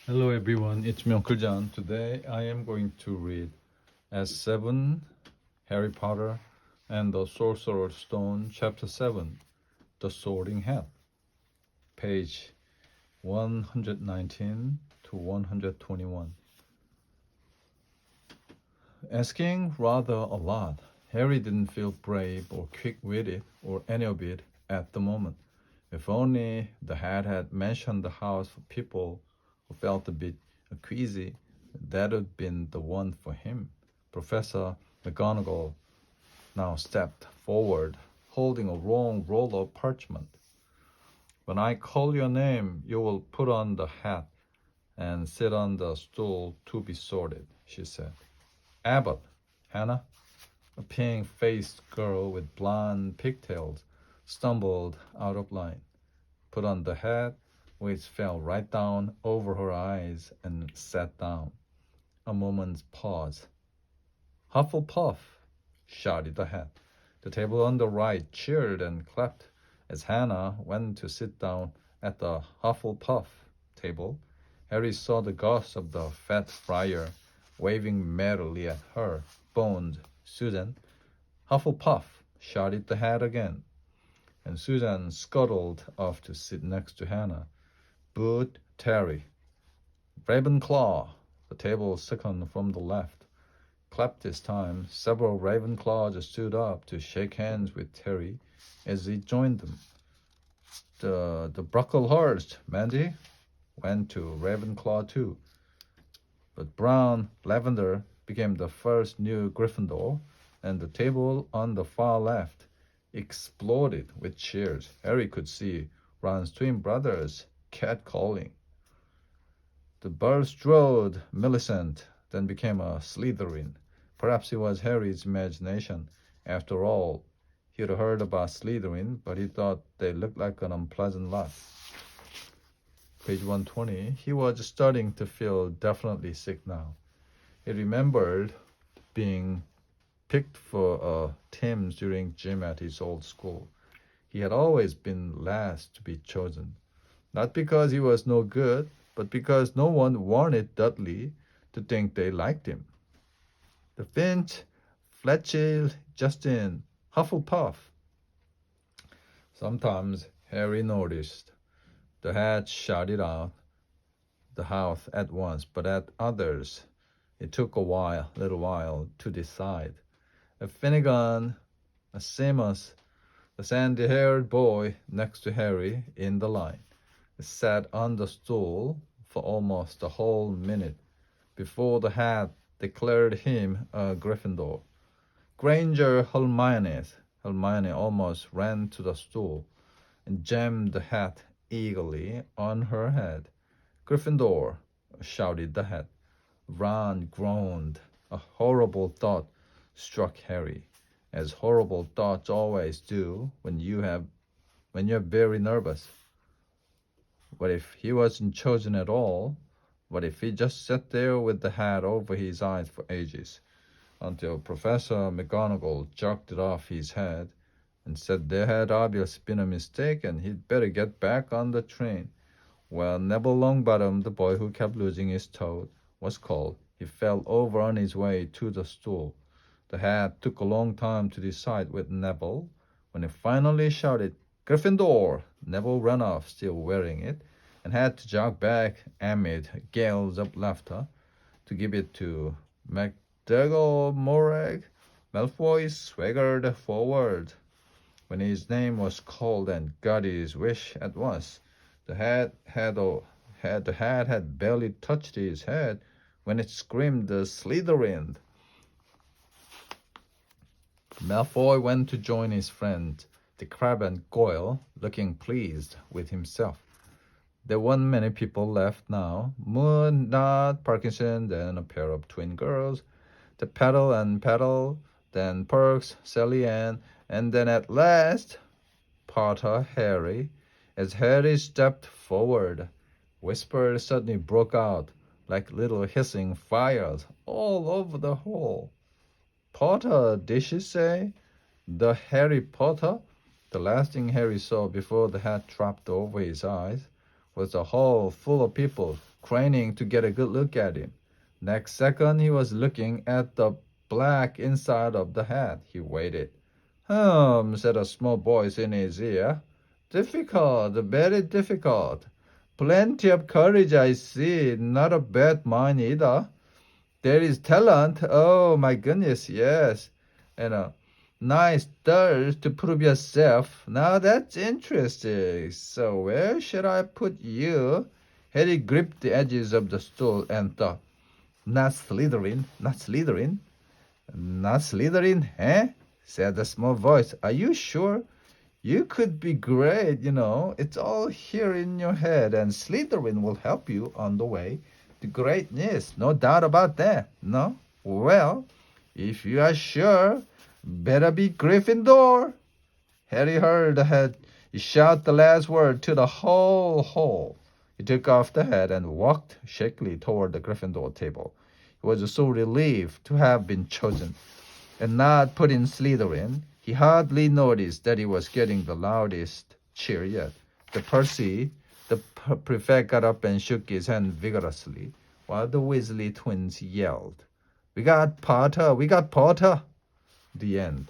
Hello everyone, it's me Uncle John. Today I am going to read S7, Harry Potter and the Sorcerer's Stone, Chapter 7, The Sorting Hat, page 119 to 121. Asking rather a lot, Harry didn't feel brave or quick-witted or any of it at the moment. If only the hat had mentioned the house for people who felt a bit queasy, that would have been the one for him. Professor McGonagall now stepped forward, holding a long roll of parchment. When I call your name, you will put on the hat and sit on the stool to be sorted, she said. Abbott, Hannah, a pink-faced girl with blonde pigtails, stumbled out of line, put on the hat, which fell right down over her eyes, and sat down. A moment's pause. Hufflepuff, shouted the hat. The table on the right cheered and clapped as Hannah went to sit down at the Hufflepuff table. Harry saw the ghost of the fat friar waving merrily at her. Boned Susan. Hufflepuff, shouted the hat again, and Susan scuttled off to sit next to Hannah. Booed Terry. Ravenclaw, the table second from the left, clapped this time. Several Ravenclaws stood up to shake hands with Terry as he joined them. The Brocklehurst, Mandy, went to Ravenclaw too. But Brown Lavender became the first new Gryffindor, and the table on the far left exploded with cheers. Harry could see Ron's twin brothers catcalling. The Bulstrode Millicent then became a Slytherin. Perhaps it was Harry's imagination. After all, he'd heard about Slytherin, but he thought they looked like an unpleasant lot. Page 120. He was starting to feel definitely sick now. He remembered being picked for teams during gym at his old school. He had always been last to be chosen. Not because he was no good, but because no one wanted Dudley to think they liked him. The Finch, Fletchel, Justin, Hufflepuff. Sometimes Harry noticed the hat shouted out the house at once, but at others it took a little while to decide. A Finnegan, a Seamus, the sandy-haired boy next to Harry in the line, sat on the stool for almost a whole minute before the hat declared him a Gryffindor. Granger Hermione almost ran to the stool and jammed the hat eagerly on her head. Gryffindor, shouted the hat. Ron groaned. A horrible thought struck Harry, as horrible thoughts always do when you're very nervous. What if he wasn't chosen at all? What if he just sat there with the hat over his eyes for ages, until Professor McGonagall jerked it off his head and said there had obviously been a mistake and he'd better get back on the train? Well, Neville Longbottom, the boy who kept losing his toad, was called. He fell over on his way to the stool. The hat took a long time to decide with Neville. When he finally shouted, Gryffindor, Neville ran off, still wearing it, and had to jog back amid gales of laughter to give it to McDougall Morag. Malfoy swaggered forward. When his name was called and got his wish at once, the hat had barely touched his head when it screamed Slytherin. Malfoy went to join his friend, the Crabbe and Goyle, looking pleased with himself. There weren't many people left now. Moon, Nod, Parkinson, then a pair of twin girls, the Petal and Petal, then Perks, Sally Ann, and then at last Potter Harry. As Harry stepped forward, whispers suddenly broke out like little hissing fires all over the hall. Potter, did she say? The Harry Potter? The last thing Harry saw before the hat dropped over his eyes was a hall full of people craning to get a good look at him. Next second, he was looking at the black inside of the hat. He waited. Said a small voice in his ear. Difficult, very difficult. Plenty of courage, I see. Not a bad mind either. There is talent. Oh my goodness, yes. And a nice thirst to prove yourself. Now that's interesting. So where should I put you? Harry gripped the edges of the stool and thought, not Slytherin, not Slytherin, not Slytherin, eh? Said the small voice. Are you sure? You could be great, It's all here in your head, and Slytherin will help you on the way to greatness. No doubt about that. No? Well, if you are sure, better be Gryffindor. Harry heard the head shout the last word to the whole hall. He took off the hat and walked shakily toward the Gryffindor table. He was so relieved to have been chosen and not put in Slytherin. He hardly noticed that he was getting the loudest cheer yet. The prefect got up and shook his hand vigorously, while the Weasley twins yelled, "We got Potter! We got Potter!" The end.